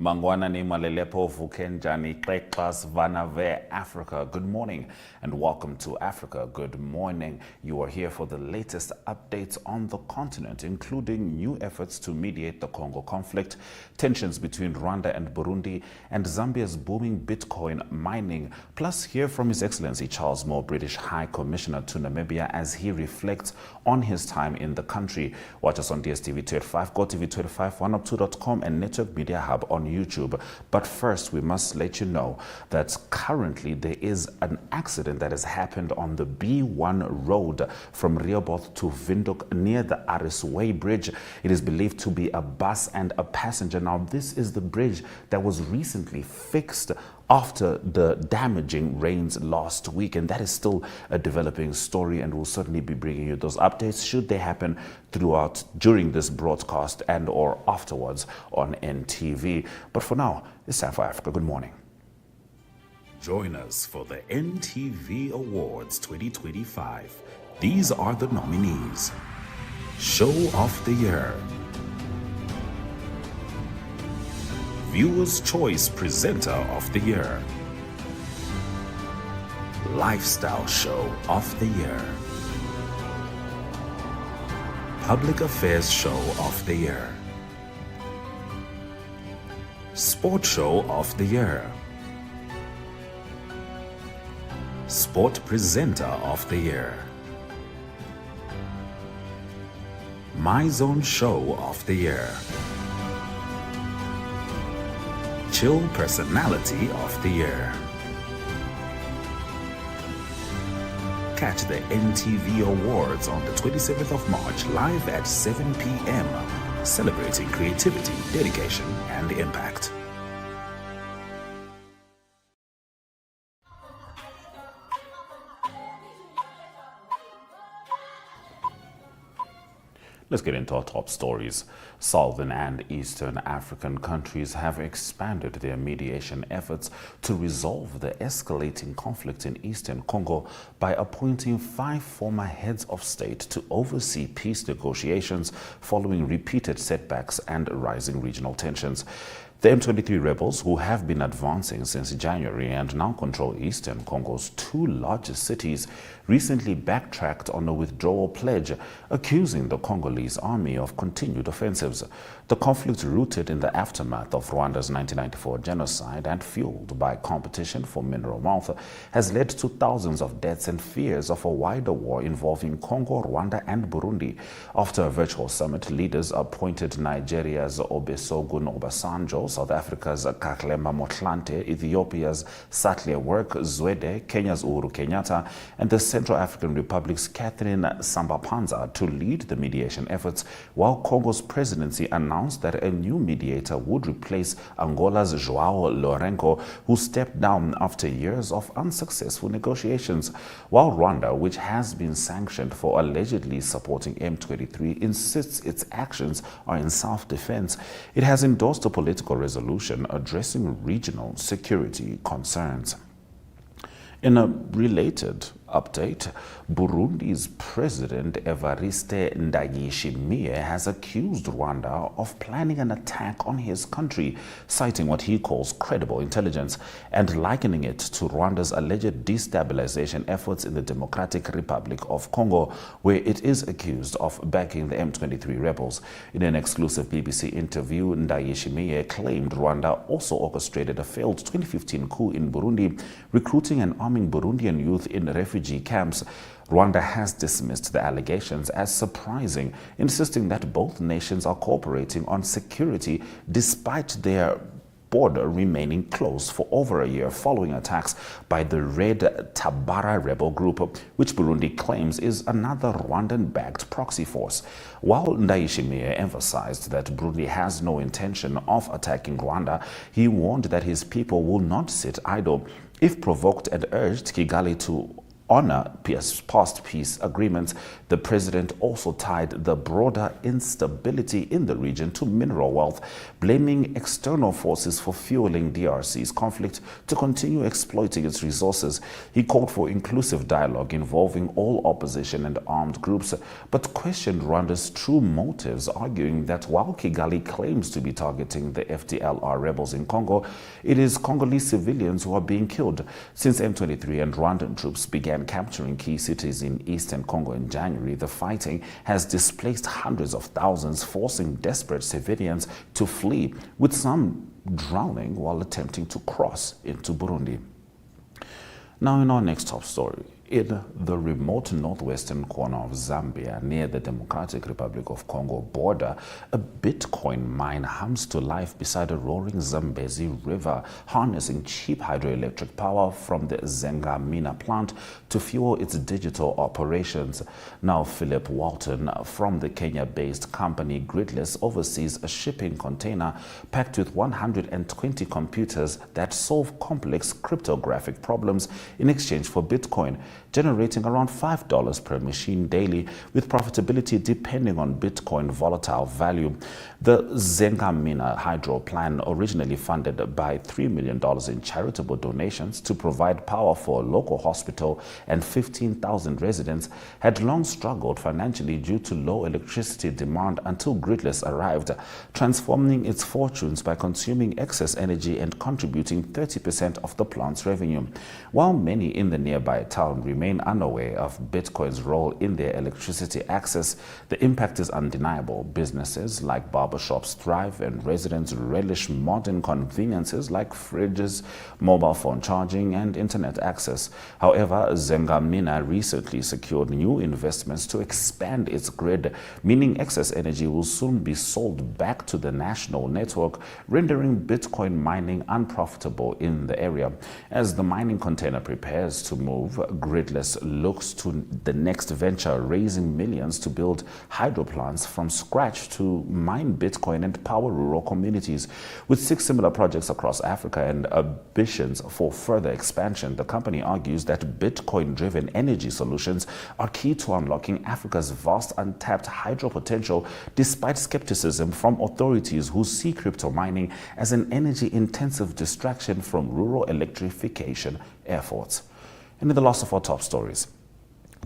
Mangwana ni malelepo vukenjani kleklas vanave Africa. Good morning and welcome to Africa. Good morning. You are here for the latest updates on the continent, including new efforts to mediate the Congo conflict, tensions between Rwanda and Burundi, and Zambia's booming Bitcoin mining. Plus, hear from His Excellency Charles Moore, British High Commissioner to Namibia, as he reflects on his time in the country. Watch us on DSTV 285, GoTV 285, 1up2.com, and Network Media Hub on YouTube. But first, we must let you know that currently there is an accident that has happened on the B1 road from Rehoboth to Windhoek near the Arisway Bridge. It is believed to be a bus and a passenger. Now, this is the bridge that was recently fixed after the damaging rains last week, and that is still a developing story, and we'll certainly be bringing you those updates should they happen during this broadcast and or afterwards on NTV. But for now, it's time for Africa. Good morning. Join us for the NTV Awards 2025. These are the nominees. Show of the Year, Viewer's Choice Presenter of the Year, Lifestyle Show of the Year, Public Affairs Show of the Year, Sport Show of the Year, Sport Presenter of the Year, My Zone Show of the Year, Chill Personality of the Year. Catch the NTV Awards on the 27th of March live at 7 p.m. celebrating creativity, dedication, and impact. Let's get into our top stories. Southern and Eastern African countries have expanded their mediation efforts to resolve the escalating conflict in Eastern Congo by appointing 5 former heads of state to oversee peace negotiations following repeated setbacks and rising regional tensions. The M23 rebels, who have been advancing since January and now control Eastern Congo's 2 largest cities, recently backtracked on a withdrawal pledge, accusing the Congolese army of continued offensives. The conflict, rooted in the aftermath of Rwanda's 1994 genocide and fueled by competition for mineral wealth, has led to thousands of deaths and fears of a wider war involving Congo, Rwanda, and Burundi. After a virtual summit, leaders appointed Nigeria's Olusegun Obasanjo, South Africa's Kgalema Motlanthe, Ethiopia's Sahle-Work Zewde, Kenya's Uhuru Kenyatta, and the Central African Republic's Catherine Samba-Panza to lead the mediation efforts, while Congo's presidency announced that a new mediator would replace Angola's João Lourenço, who stepped down after years of unsuccessful negotiations. While Rwanda, which has been sanctioned for allegedly supporting M23, insists its actions are in self-defense, it has endorsed a political resolution addressing regional security concerns. In a related update, Burundi's President Evariste Ndayishimiye has accused Rwanda of planning an attack on his country, citing what he calls credible intelligence and likening it to Rwanda's alleged destabilization efforts in the Democratic Republic of Congo, where it is accused of backing the M23 rebels. In an exclusive BBC interview, Ndayishimiye claimed Rwanda also orchestrated a failed 2015 coup in Burundi, recruiting and arming Burundian youth in refugee camps. Rwanda has dismissed the allegations as surprising, insisting that both nations are cooperating on security despite their border remaining closed for over a year following attacks by the Red Tabara rebel group, which Burundi claims is another Rwandan-backed proxy force. While Ndayishimiye emphasized that Burundi has no intention of attacking Rwanda, he warned that his people will not sit idle. If provoked, and urged Kigali to honor past peace agreements, the president also tied the broader instability in the region to mineral wealth, blaming external forces for fueling DRC's conflict to continue exploiting its resources. He called for inclusive dialogue involving all opposition and armed groups, but questioned Rwanda's true motives, arguing that while Kigali claims to be targeting the FDLR rebels in Congo, it is Congolese civilians who are being killed. Since M23 and Rwandan troops began capturing key cities in eastern Congo in January, the fighting has displaced hundreds of thousands, forcing desperate civilians to flee, with some drowning while attempting to cross into Burundi. Now, in our next top story, in the remote northwestern corner of Zambia, near the Democratic Republic of Congo border, a Bitcoin mine hums to life beside a roaring Zambezi River, harnessing cheap hydroelectric power from the Zengamina plant to fuel its digital operations. Now, Philip Walton from the Kenya-based company Gridless oversees a shipping container packed with 120 computers that solve complex cryptographic problems in exchange for Bitcoin, generating around $5 per machine daily, with profitability depending on Bitcoin volatile value. The Zengamina hydro plan, originally funded by $3 million in charitable donations to provide power for a local hospital and 15,000 residents, had long struggled financially due to low electricity demand until Gridless arrived, transforming its fortunes by consuming excess energy and contributing 30% of the plant's revenue. While many in the nearby town remain unaware of Bitcoin's role in their electricity access, the impact is undeniable. Businesses like barbershops thrive and residents relish modern conveniences like fridges, mobile phone charging, and internet access. However, Zengamina recently secured new investments to expand its grid, meaning excess energy will soon be sold back to the national network, rendering Bitcoin mining unprofitable in the area. As the mining container prepares to move, Gridless looks to the next venture, raising millions to build hydro plants from scratch to mine Bitcoin and power rural communities. With 6 similar projects across Africa and ambitions for further expansion, the company argues that Bitcoin-driven energy solutions are key to unlocking Africa's vast untapped hydro potential, despite skepticism from authorities who see crypto mining as an energy-intensive distraction from rural electrification efforts. And in the last of our top stories,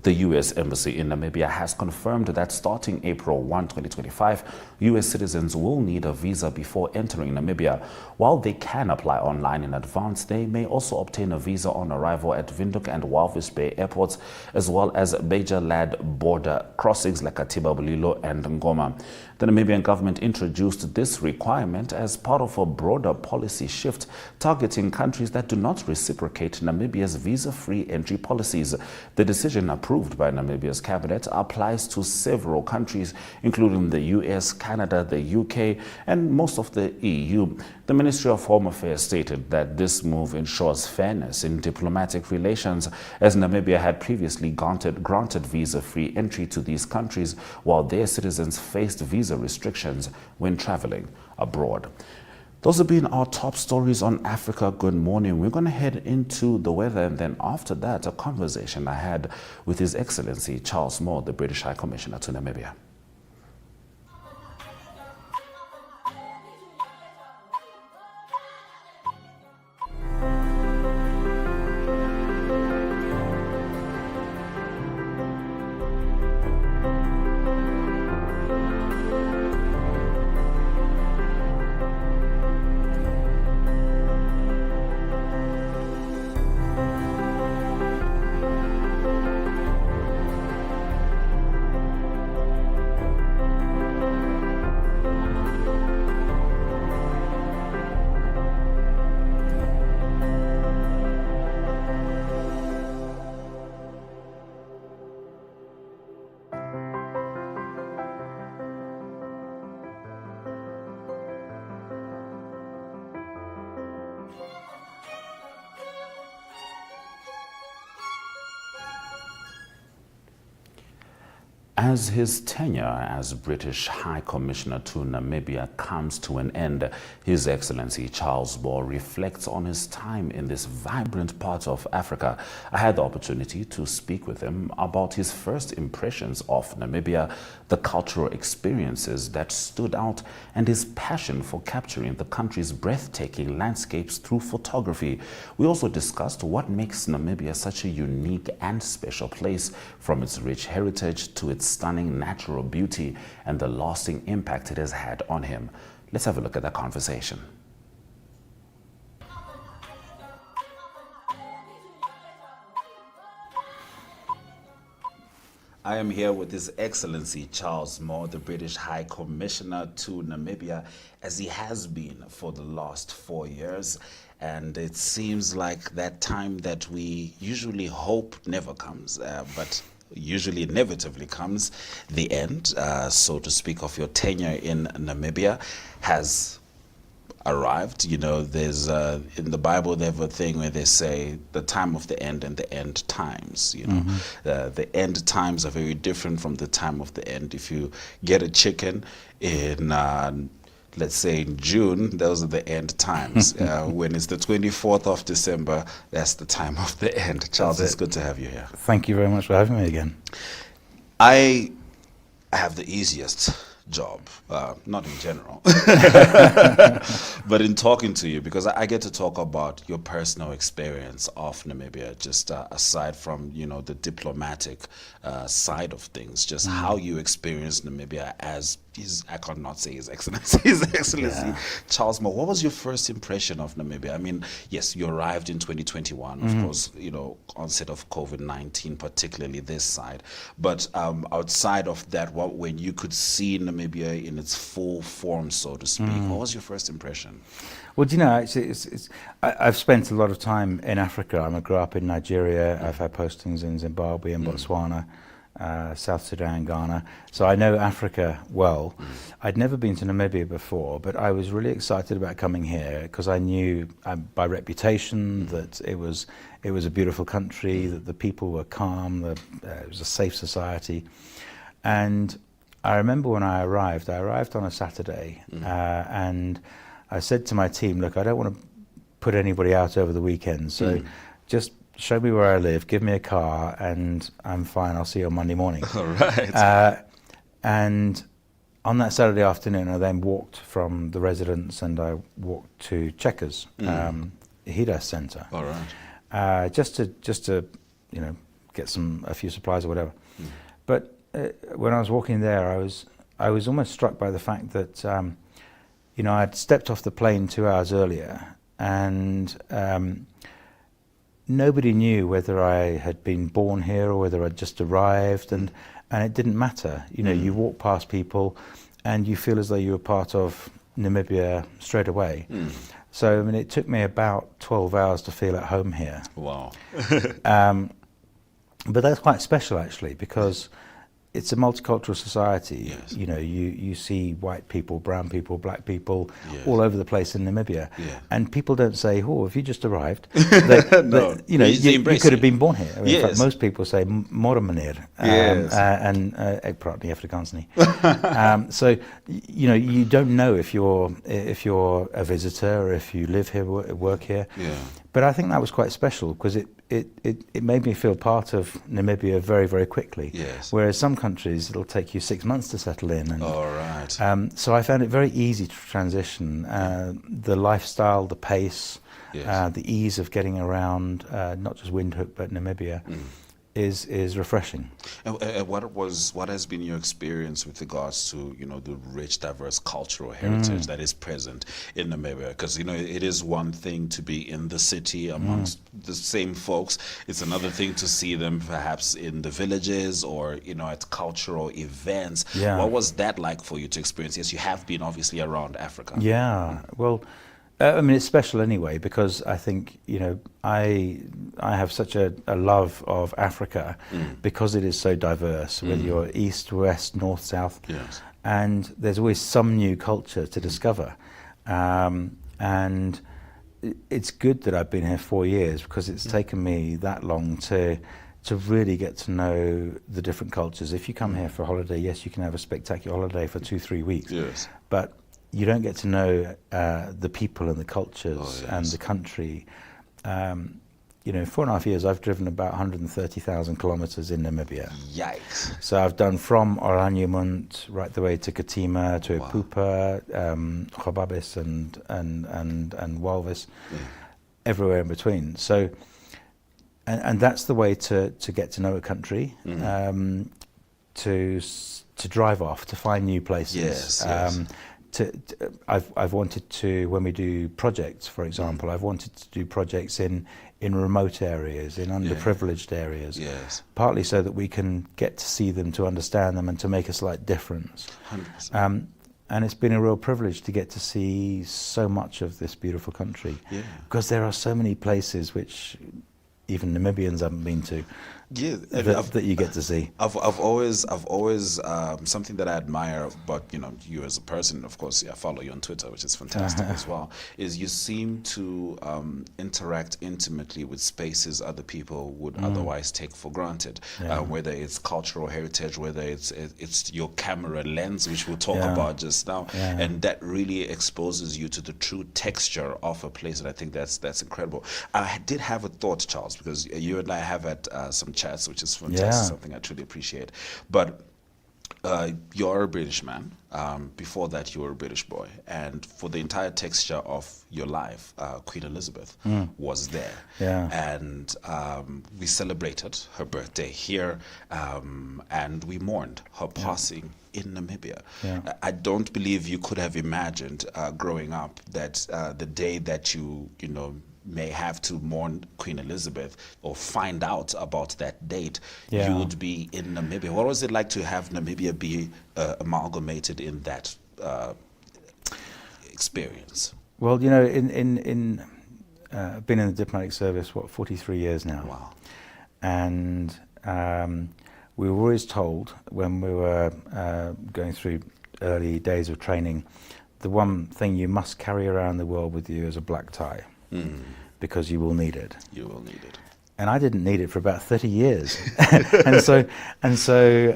the U.S. Embassy in Namibia has confirmed that starting April 1, 2025, U.S. citizens will need a visa before entering Namibia. While they can apply online in advance, they may also obtain a visa on arrival at Windhoek and Walvis Bay airports, as well as Beja Lad border crossings like Katiba Bulilo and Ngoma. The Namibian government introduced this requirement as part of a broader policy shift targeting countries that do not reciprocate Namibia's visa-free entry policies. The decision, approved by Namibia's cabinet, applies to several countries, including the US, Canada, the UK, and most of the EU. The Ministry of Home Affairs stated that this move ensures fairness in diplomatic relations, as Namibia had previously granted visa-free entry to these countries, while their citizens faced visa restrictions when traveling abroad. Those have been our top stories on Africa Good Morning. We're going to head into the weather, and then after that, a conversation I had with His Excellency Charles Moore, the British High Commissioner to Namibia. As his tenure as British High Commissioner to Namibia comes to an end, His Excellency Charles Moore reflects on his time in this vibrant part of Africa. I had the opportunity to speak with him about his first impressions of Namibia, the cultural experiences that stood out, and his passion for capturing the country's breathtaking landscapes through photography. We also discussed what makes Namibia such a unique and special place, from its rich heritage to its stunning natural beauty and the lasting impact it has had on him. Let's have a look at that conversation. I am here with His Excellency Charles Moore, the British High Commissioner to Namibia, as he has been for the last 4 years. And it seems like that time that we usually hope never comes, but usually inevitably comes, the end, so to speak, of your tenure in Namibia has arrived. You know, there's in the Bible they have a thing where they say the time of the end and the end times. You know, the end times are very different from the time of the end. If you get a chicken in let's say in June, those are the end times. When it's the 24th of December, that's the time of the end. Charles, it's good to have you here. Thank you very much for having me again. I have the easiest job, not in general, but in talking to you, because I get to talk about your personal experience of Namibia, just aside from, you know, the diplomatic side of things, just how you experienced Namibia as I cannot say His Excellency, Yeah. Charles Moore. What was your first impression of Namibia? I mean, yes, you arrived in 2021, of course, you know, onset of COVID-19, particularly this side. But outside of that, when you could see Namibia in its full form, so to speak, what was your first impression? Well, do you know, actually, I've spent a lot of time in Africa. I grew up in Nigeria. I've had postings in Zimbabwe and Botswana, South Sudan, Ghana. So I know Africa well. I'd never been to Namibia before, but I was really excited about coming here because I knew by reputation that it was a beautiful country, that the people were calm, it was a safe society. And I remember when I arrived on a Saturday, and I said to my team, look, I don't want to put anybody out over the weekend, so just show me where I live, give me a car, and I'm fine, I'll see you on Monday morning. All right. And on that Saturday afternoon, I then walked from the residence and I walked to Checkers, Hida Centre. All right. Just to, you know, get a few supplies or whatever. But when I was walking there, I was almost struck by the fact that, you know, I'd stepped off the plane 2 hours earlier, and nobody knew whether I had been born here or whether I'd just arrived, and it didn't matter. You know, you walk past people and you feel as though you were part of Namibia straight away. So, I mean, it took me about 12 hours to feel at home here. Wow. But that's quite special, actually, because it's a multicultural society. Yes. You know, you see white people, brown people, black people, Yes. all over the place in Namibia. Yeah. And people don't say, oh, have you just arrived? No. You know, you could have been born here. I mean, Yes. in fact, most people say, "Môre meneer," Yes. and ek praat nie Afrikaans nie. So, you know, you don't know if you're a visitor or if you live here, work here. Yeah. But I think that was quite special because it made me feel part of Namibia very, very quickly. Yes. Whereas some countries, it'll take you 6 months to settle in. And, All right. so I found it very easy to transition. The lifestyle, the pace, Yes. the ease of getting around, not just Windhoek, but Namibia, is refreshing. And what has been your experience with regards to, you know, the rich, diverse cultural heritage that is present in Namibia? Because, you know, it is one thing to be in the city amongst the same folks. It's another thing to see them perhaps in the villages or, you know, at cultural events. Yeah. What was that like for you to experience? Yes, you have been obviously around Africa. Yeah, well, I mean, it's special anyway because I think, you know, I have such a love of Africa because it is so diverse, whether you're east, west, north, south, Yes. and there's always some new culture to discover. And it's good that I've been here 4 years because it's taken me that long to to really get to know the different cultures. If you come here for a holiday, yes, you can have a spectacular holiday for 2-3 weeks. Yes. But you don't get to know the people and the cultures and the country. You know, in 4.5 years, I've driven about 130,000 kilometers in Namibia. Yikes. So I've done from Oranienburg right the way to Katima, to Epupa, Chobabis and Walvis, everywhere in between. So, and that's the way to get to know a country, to drive off, to find new places. I've wanted to, when we do projects, for example, I've wanted to do projects in remote areas, in underprivileged areas, partly so that we can get to see them, to understand them, and to make a slight difference. 100%. And it's been a real privilege to get to see so much of this beautiful country, because there are so many places which even Namibians haven't been to. That you get to see. I've always something that I admire about you as a person. Of course, I follow you on Twitter, which is fantastic as well. Is you seem to interact intimately with spaces other people would otherwise take for granted. Whether it's cultural heritage, whether it's your camera lens, which we'll talk about just now, and that really exposes you to the true texture of a place. And I think that's incredible. I did have a thought, Charles, because you and I have had some chats, which is fantastic, something I truly appreciate. But you're a British man. Before that, you were a British boy. And for the entire texture of your life, Queen Elizabeth was there. And we celebrated her birthday here, and we mourned her passing in Namibia. I don't believe you could have imagined growing up that the day that you may have to mourn Queen Elizabeth or find out about that date, you would be in Namibia. What was it like to have Namibia be amalgamated in that experience? Well, you know, I've been in the diplomatic service, 43 years now. Wow. And we were always told when we were going through early days of training, the one thing you must carry around the world with you is a black tie. Because you will need it. You will need it. And I didn't need it for about 30 years. and so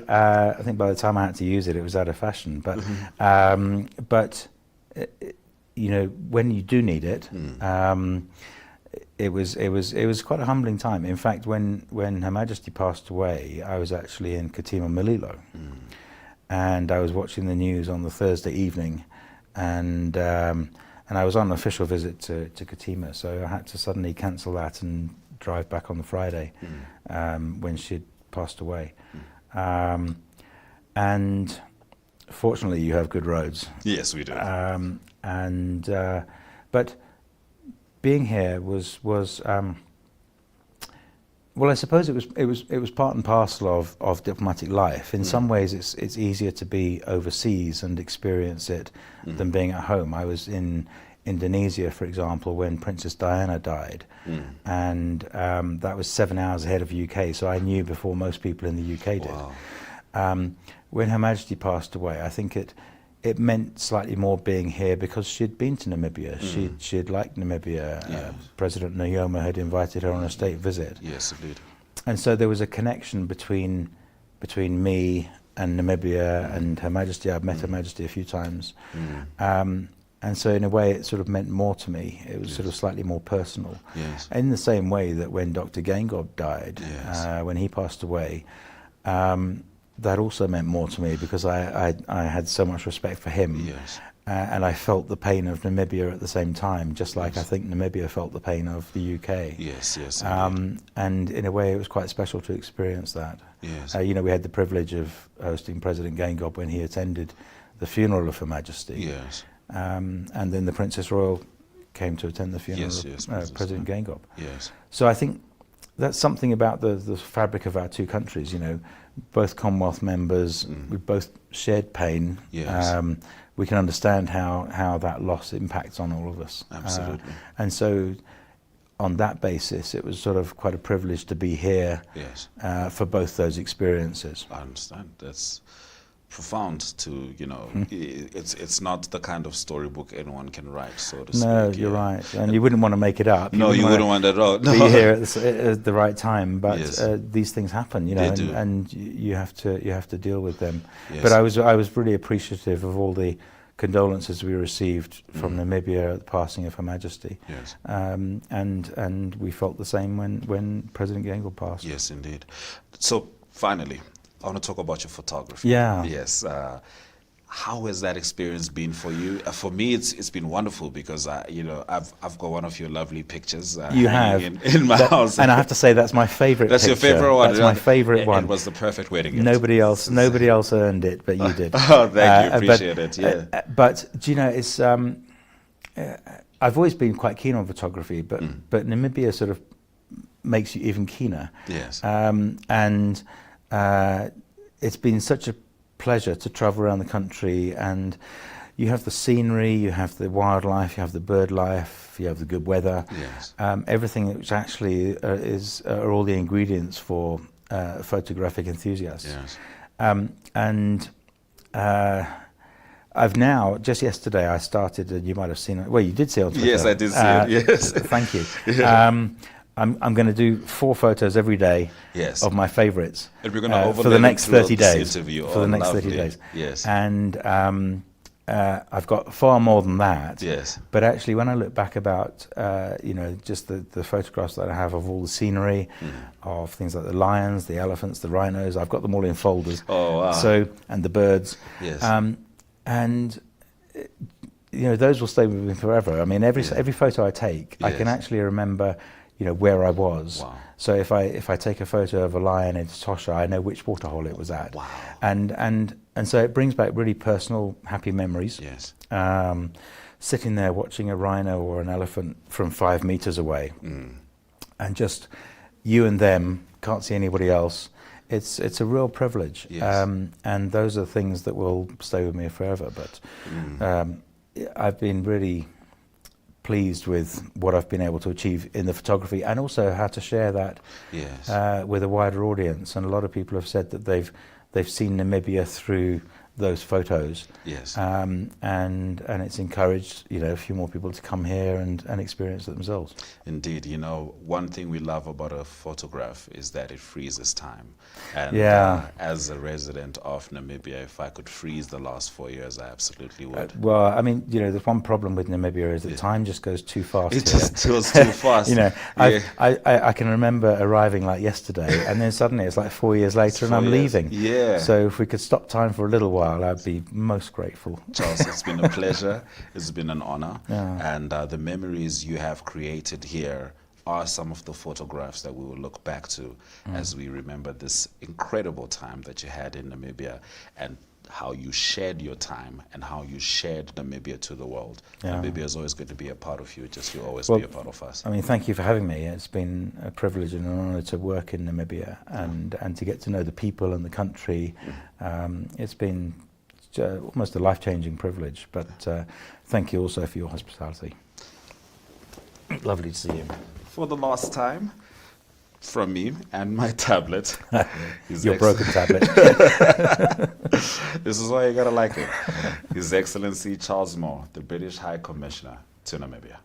I think by the time I had to use it, it was out of fashion. But you know, when you do need it, it was quite a humbling time. In fact, when Her Majesty passed away, I was actually in Katima Mulilo, and I was watching the news on the Thursday evening, and I was on an official visit to Katima, so I had to suddenly cancel that and drive back on the Friday when she'd passed away. And fortunately, you have good roads. Yes, we do. But being here was well, I suppose it was part and parcel of diplomatic life. In some ways, it's easier to be overseas and experience it than being at home. I was in Indonesia, for example, when Princess Diana died, and that was 7 hours ahead of UK, so I knew before most people in the UK did. Wow. When Her Majesty passed away, I think it meant slightly more being here because she'd been to Namibia. She'd liked Namibia. President Nyoma had invited her on a state visit. Yes, indeed. And so there was a connection between me and Namibia and Her Majesty. I've met Her Majesty a few times. And so in a way it sort of meant more to me. It was sort of slightly more personal. Yes. In the same way that when Dr. Gengob died, when he passed away, that also meant more to me because I had so much respect for him. Yes. And I felt the pain of Namibia at the same time, just like I think Namibia felt the pain of the UK. Yes, yes. And in a way, it was quite special to experience that. Yes. You know, we had the privilege of hosting President Gengob when he attended the funeral of Her Majesty. Yes. And then the Princess Royal came to attend the funeral of President Gengob. Yes. So I think that's something about the fabric of our two countries. You know, both Commonwealth members, we both shared pain. Yes. We can understand how that loss impacts on all of us. Absolutely. And so on that basis, it was sort of quite a privilege to be here for both those experiences. I understand. profound to, you know, it's not the kind of storybook anyone can write, so to speak. No, you're right. And you wouldn't want to make it up. No, you wouldn't want that at all. No. Be here at the right time, but Yes. these things happen, you know, They do. and you have to deal with them. Yes. But I was really appreciative of all the condolences we received from Namibia at the passing of Her Majesty. Yes. And we felt the same when President Gengo passed. Yes, indeed. So finally, I want to talk about your photography. Yeah. Yes. How has that experience been for you? For me, it's been wonderful because you know, I've got one of your lovely pictures You hanging have in my house, and I have to say that's my favourite. That's picture. your favorite one. That's my favourite one. It was the perfect wedding gift. Nobody else earned it, but you did. Oh, thank you. Appreciate it. Yeah. But do you know, it's I've always been quite keen on photography, but Namibia sort of makes you even keener. Yes. And it's been such a pleasure to travel around the country, and you have the scenery, you have the wildlife, you have the bird life, you have the good weather. Yes. Everything which actually are all the ingredients for photographic enthusiasts. Yes. And I've now, just yesterday, I started, you might have seen it, well, you did see it on Twitter. Yes, I did see it, yes. Thank you. Yeah. I'm going to do 4 photos every day Yes. of my favourites And we're going to for the next 30 this days. interview. For the next 30 days. Yes. And I've got far more than that. Yes. But actually, when I look back about, you know, just the photographs that I have of all the scenery, of things like the lions, the elephants, the rhinos, I've got them all in folders. Oh, wow. So, and the birds. Yes. And you know, those will stay with me forever. I mean, every photo I take, I can Yes. actually remember, you know, where I was. Wow. So if I take a photo of a lion in Tosha, I know which waterhole it was at. Wow. And so it brings back really personal, happy memories. Yes. Sitting there watching a rhino or an elephant from 5 meters away, and just you and them, can't see anybody else. It's a real privilege. Yes. And those are things that will stay with me forever. But I've been really pleased with what I've been able to achieve in the photography, and also how to share that Yes. with a wider audience. And a lot of people have said that they've seen Namibia through those photos. Yes. And it's encouraged, you know, a few more people to come here and experience it themselves. Indeed, you know, one thing we love about a photograph is that it freezes time. And as a resident of Namibia, if I could freeze the last 4 years, I absolutely would. Well, I mean, you know, the one problem with Namibia is that time just goes too fast. It just goes too fast. You know, Yeah. I can remember arriving like yesterday, and then suddenly it's like 4 years later, and 4 I'm years. leaving. Yeah. So if we could stop time for a little while, I'd be most grateful. Charles, it's been a pleasure. It's been an honor. Yeah. And the memories you have created here are some of the photographs that we will look back to as we remember this incredible time that you had in Namibia, and how you shared your time and how you shared Namibia to the world. Yeah. Namibia is always going to be a part of you, just you always Well, be a part of us. I mean, thank you for having me. It's been a privilege and an honour to work in Namibia and to get to know the people and the country. It's been almost a life-changing privilege, but thank you also for your hospitality. Lovely to see you. For the last time, from me and my tablet. Your broken tablet. This is why you gotta like it. His Excellency Charles Moore, the British High Commissioner to Namibia.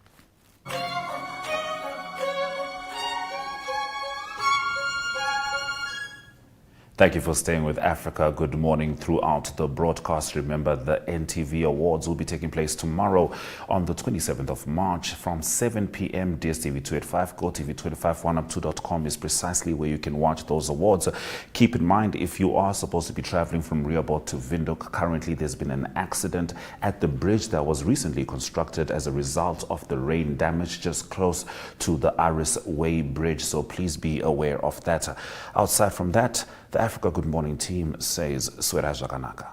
Thank you for staying with Africa. Good morning throughout the broadcast. Remember, the NTV Awards will be taking place tomorrow on the 27th of March from 7 p.m. DSTV 285, GoTV 251up2.com is precisely where you can watch those awards. Keep in mind, if you are supposed to be traveling from Rehoboth to Windhoek, currently there's been an accident at the bridge that was recently constructed as a result of the rain damage just close to the Aris Way Bridge. So please be aware of that. Outside from that, the Africa Good Morning team says Swera Jaganaka.